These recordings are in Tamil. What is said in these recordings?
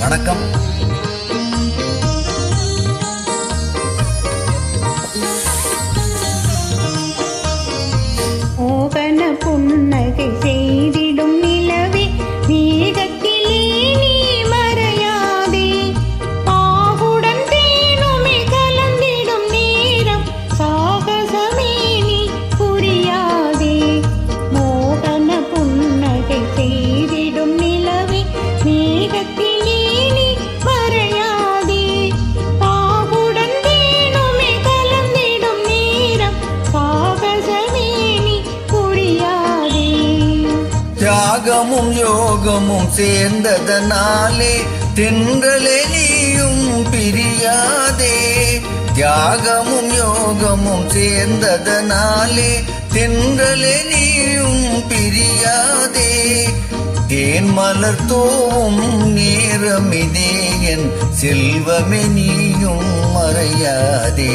வணக்கம். மோகன புன்னகை செய்திடும் நிலவே மேகத்திலே நீ மறையாதே. பாகுடன் தேனுமே கலந்திடும் நேரம் சாகசமே நீ புரியாதே. மோகன புன்னகை செய்திடும் நிலவே மேகத்திலே நீ மறையாதே. பாகுடன் தேனுமே கலந்திடும் நேரம் சாகசமே நீ புரியாதே. தியாகமும் யோகமும் சேர்ந்ததனாலே தென்றலே நீயும் பிரியாதே. தியாகமும் யோகமும் சேர்ந்ததனாலே தென்றலே நீயும் பிரியாதே. தேன் மலர் தோவும் நேரமிதே என் செல்வமே நீயும் மறையாதே.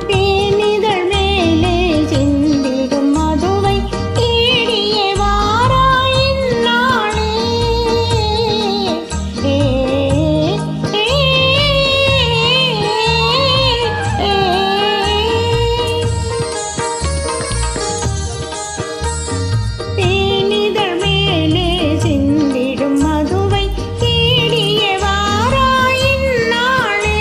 தேனிதழ் மேலே சிந்திடும் மதுவை தேடியே வாராய் இந்நாளே. தேனிதழ் மேலே சிந்திடும் மதுவை தேடியே வாராய் இந்நாளே.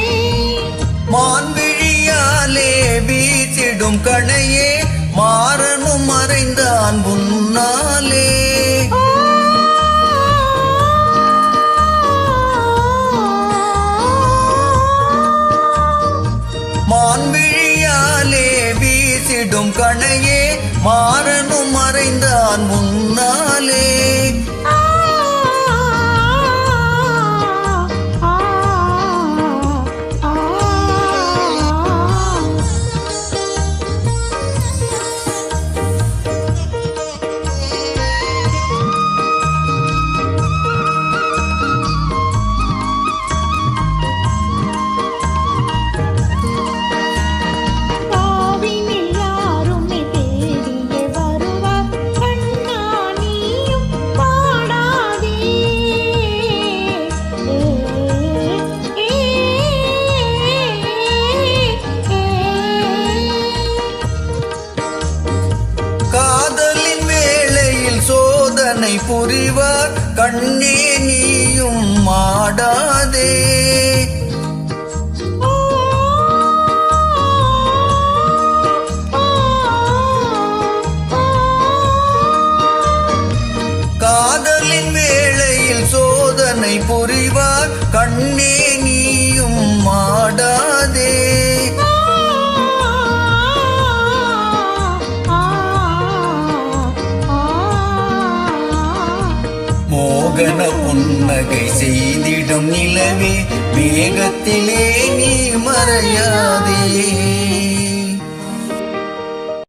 மான்விழியாலே வீசிடும் கணையே மாறனும் மறைந்தான் முன்னாலே. மான்விழியாலே வீசிடும் கணையே மாறனும் மறைந்தான் முன்னாலே. காவினில் யாருமே தேடியே வருவார் கண்ணா நீயும் பாடாதே. காதலின் வேளையில் சோதனை புரிவார் கண்ணே நீயும் மாடாதே. காதலின் வேளையில் சோதனை புரிவார் கண்ணே நீயும் மாடாதே. மோகன புன்னகை செய்திடும் நிலவே மேகத்திலே நீ மறையாதே.